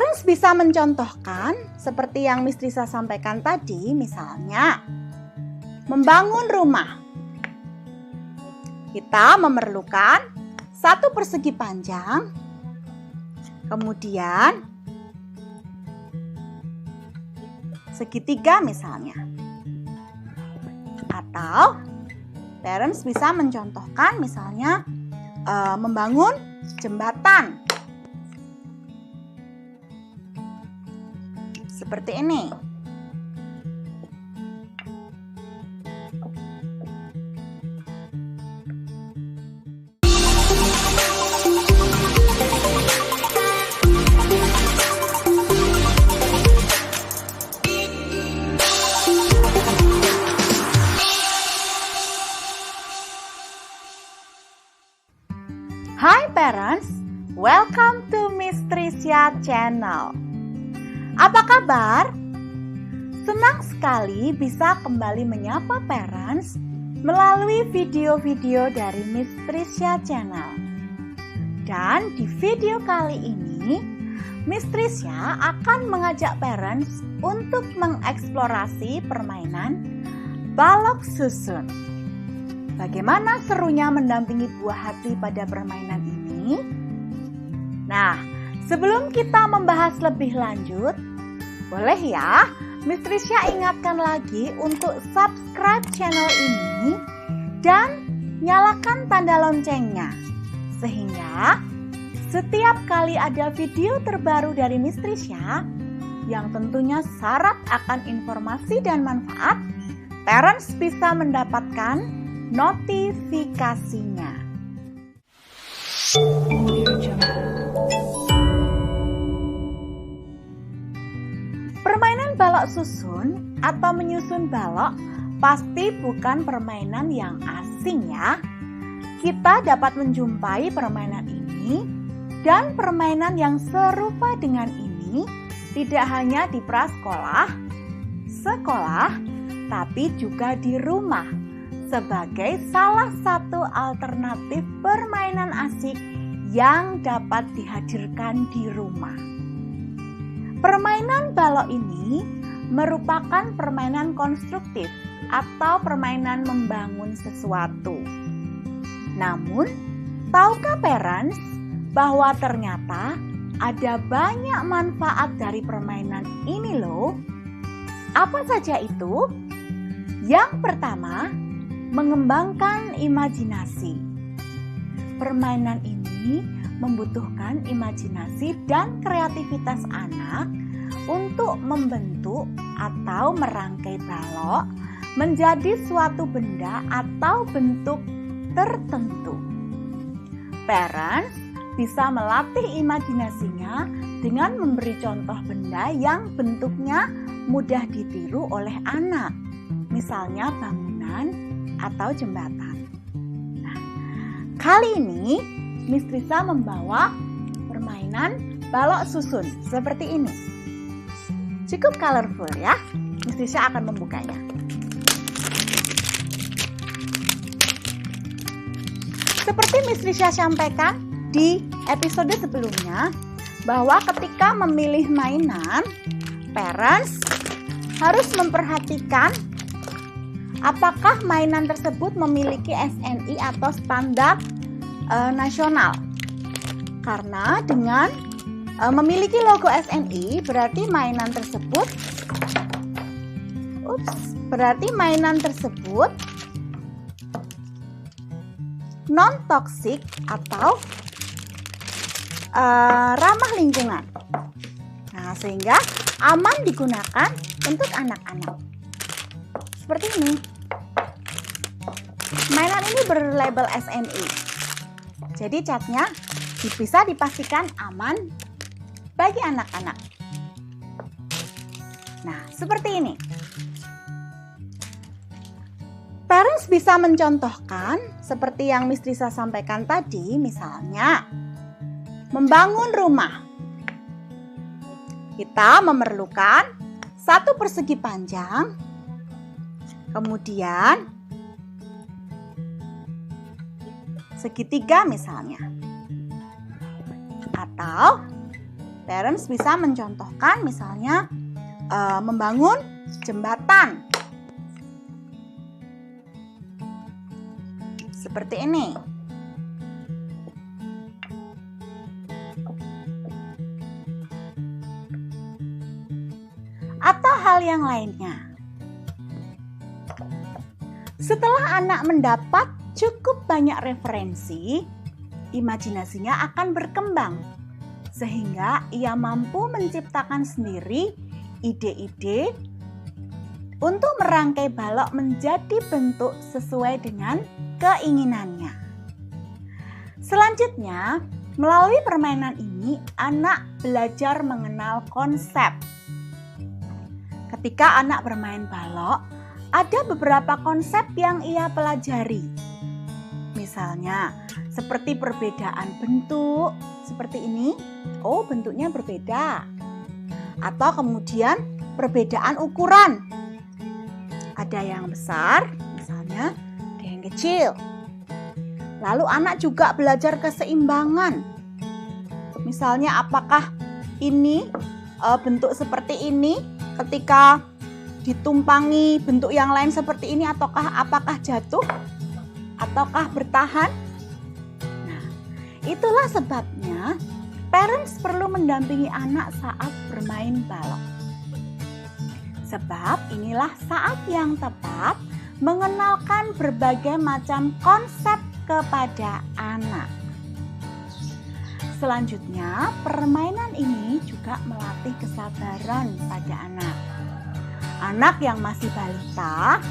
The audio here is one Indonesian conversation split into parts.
Parents bisa mencontohkan seperti yang Miss Trisa sampaikan tadi, misalnya membangun rumah. Kita memerlukan satu persegi panjang, kemudian segitiga misalnya. Atau parents bisa mencontohkan misalnya membangun jembatan. Seperti ini. Hai parents, welcome to Miss Trisa channel. Apa kabar? Senang sekali bisa kembali menyapa parents melalui video-video dari Miss Trisa channel. Dan di video kali ini, Miss Trisa akan mengajak parents untuk mengeksplorasi permainan balok susun. Bagaimana serunya mendampingi buah hati pada permainan ini? Nah, sebelum kita membahas lebih lanjut, boleh ya Miss Trisa ingatkan lagi untuk subscribe channel ini dan nyalakan tanda loncengnya. Sehingga setiap kali ada video terbaru dari Miss Trisa yang tentunya syarat akan informasi dan manfaat, parents bisa mendapatkan notifikasinya. Permainan balok susun atau menyusun balok pasti bukan permainan yang asing ya. Kita dapat menjumpai permainan ini dan permainan yang serupa dengan ini tidak hanya di prasekolah, sekolah, tapi juga di rumah sebagai salah satu alternatif permainan asik yang dapat dihadirkan di rumah. Permainan balok ini merupakan permainan konstruktif atau permainan membangun sesuatu. Namun, tahukah parents bahwa ternyata ada banyak manfaat dari permainan ini loh? Apa saja itu? Yang pertama, mengembangkan imajinasi. Permainan ini membutuhkan imajinasi dan kreativitas anak untuk membentuk atau merangkai balok menjadi suatu benda atau bentuk tertentu. Parents bisa melatih imajinasinya dengan memberi contoh benda yang bentuknya mudah ditiru oleh anak, misalnya bangunan atau jembatan. Nah, kali ini Miss Trisa membawa permainan balok susun seperti ini. Cukup colorful ya. Miss Trisa akan membukanya. Seperti Miss Trisa sampaikan di episode sebelumnya, bahwa ketika memilih mainan, parents harus memperhatikan apakah mainan tersebut memiliki SNI atau standar nasional. Karena dengan memiliki logo SNI berarti mainan tersebut non-toksik atau ramah lingkungan. Nah, sehingga aman digunakan untuk anak-anak. Seperti ini. Mainan ini berlabel SNI. Jadi catnya bisa dipastikan aman bagi anak-anak. Nah, seperti ini. Parents bisa mencontohkan seperti yang Miss Trisa sampaikan tadi, misalnya membangun rumah. Kita memerlukan satu persegi panjang, kemudian segitiga misalnya, atau Parents bisa mencontohkan misalnya membangun jembatan. Seperti ini. Atau hal yang lainnya. Setelah anak mendapat cukup banyak referensi, imajinasinya akan berkembang sehingga ia mampu menciptakan sendiri ide-ide untuk merangkai balok menjadi bentuk sesuai dengan keinginannya. Selanjutnya, melalui permainan ini anak belajar mengenal konsep. Ketika anak bermain balok, ada beberapa konsep yang ia pelajari. Misalnya, seperti perbedaan bentuk, seperti ini. Oh, bentuknya berbeda. Atau kemudian perbedaan ukuran. Ada yang besar, misalnya ada yang kecil. Lalu anak juga belajar keseimbangan. Misalnya apakah ini bentuk seperti ini ketika ditumpangi bentuk yang lain seperti ini, ataukah apakah jatuh ataukah bertahan. Nah, itulah sebabnya parents perlu mendampingi anak saat bermain balok. Sebab inilah saat yang tepat mengenalkan berbagai macam konsep kepada anak. Selanjutnya, permainan ini juga melatih kesabaran pada anak. Anak yang masih balita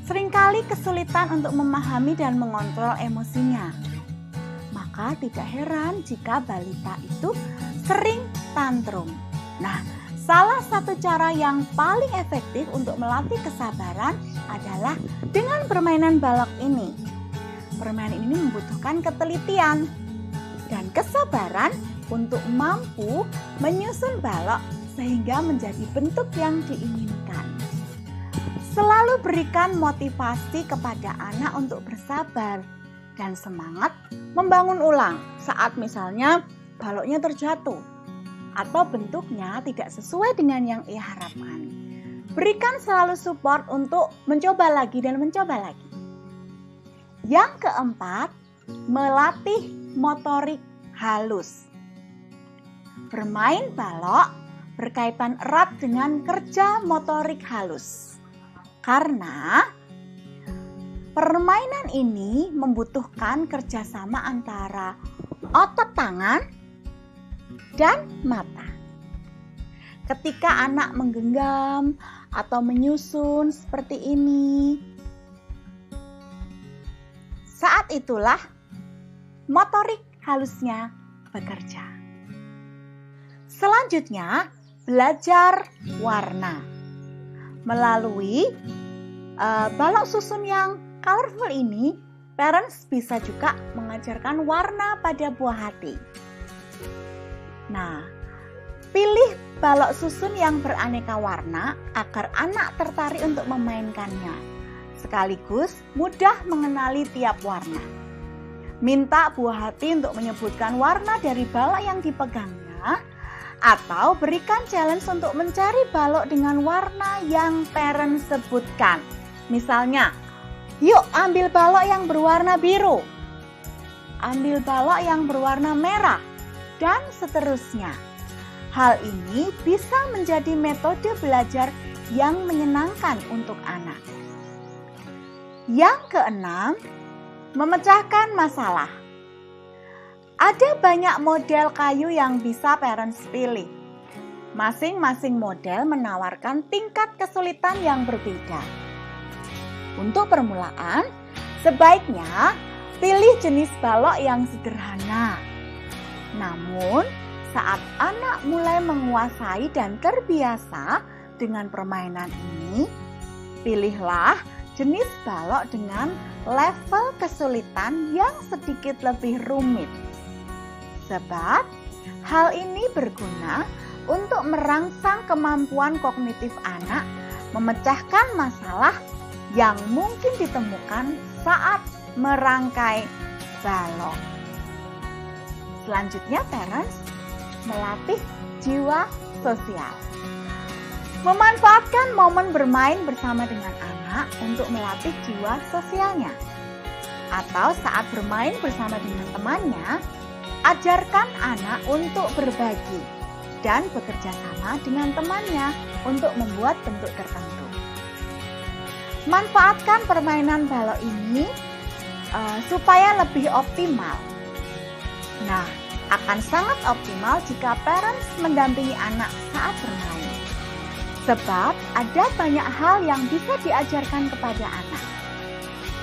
seringkali kesulitan untuk memahami dan mengontrol emosinya. Maka tidak heran jika balita itu sering tantrum. Nah, salah satu cara yang paling efektif untuk melatih kesabaran adalah dengan permainan balok ini. Permainan ini membutuhkan ketelitian dan kesabaran untuk mampu menyusun balok sehingga menjadi bentuk yang diinginkan. Selalu berikan motivasi kepada anak untuk bersabar dan semangat membangun ulang saat misalnya baloknya terjatuh atau bentuknya tidak sesuai dengan yang ia harapkan. Berikan selalu support untuk mencoba lagi dan mencoba lagi. Yang keempat, melatih motorik halus. Bermain balok berkaitan erat dengan kerja motorik halus. Karena permainan ini membutuhkan kerjasama antara otot tangan dan mata. Ketika anak menggenggam atau menyusun seperti ini, saat itulah motorik halusnya bekerja. Selanjutnya, belajar warna. Melalui balok susun yang colorful ini, parents bisa juga mengajarkan warna pada buah hati. Nah, pilih balok susun yang beraneka warna agar anak tertarik untuk memainkannya, sekaligus mudah mengenali tiap warna. Minta buah hati untuk menyebutkan warna dari balok yang dipegangnya, atau berikan challenge untuk mencari balok dengan warna yang parents sebutkan. Misalnya, yuk ambil balok yang berwarna biru, ambil balok yang berwarna merah, dan seterusnya. Hal ini bisa menjadi metode belajar yang menyenangkan untuk anak. Yang keenam, memecahkan masalah. Ada banyak model kayu yang bisa parents pilih. Masing-masing model menawarkan tingkat kesulitan yang berbeda. Untuk permulaan, sebaiknya pilih jenis balok yang sederhana. Namun, saat anak mulai menguasai dan terbiasa dengan permainan ini, pilihlah jenis balok dengan level kesulitan yang sedikit lebih rumit. Sebab hal ini berguna untuk merangsang kemampuan kognitif anak memecahkan masalah yang mungkin ditemukan saat merangkai balok. Selanjutnya, parents melatih jiwa sosial. Memanfaatkan momen bermain bersama dengan anak untuk melatih jiwa sosialnya. Atau saat bermain bersama dengan temannya, ajarkan anak untuk berbagi dan bekerja sama dengan temannya untuk membuat bentuk tertentu. Manfaatkan permainan balok ini supaya lebih optimal. Nah, akan sangat optimal jika parents mendampingi anak saat bermain. Sebab ada banyak hal yang bisa diajarkan kepada anak.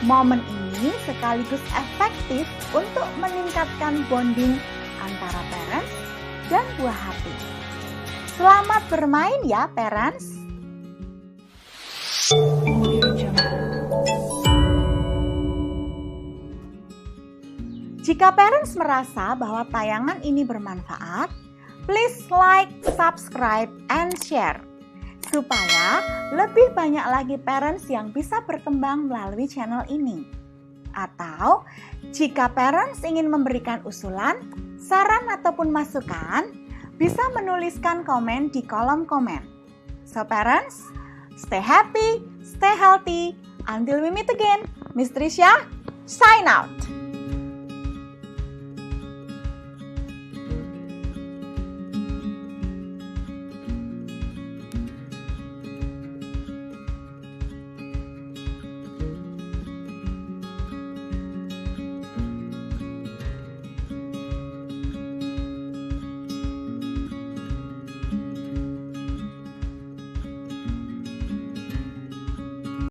Momen ini sekaligus efektif untuk meningkatkan bonding antara parents dan buah hati. Selamat bermain ya parents. Jika parents merasa bahwa tayangan ini bermanfaat, please like, subscribe, and share. Supaya lebih banyak lagi parents yang bisa berkembang melalui channel ini. Atau jika parents ingin memberikan usulan, saran ataupun masukan, bisa menuliskan komen di kolom komen. So parents, stay happy, stay healthy. Until we meet again, Miss Trisha, sign out.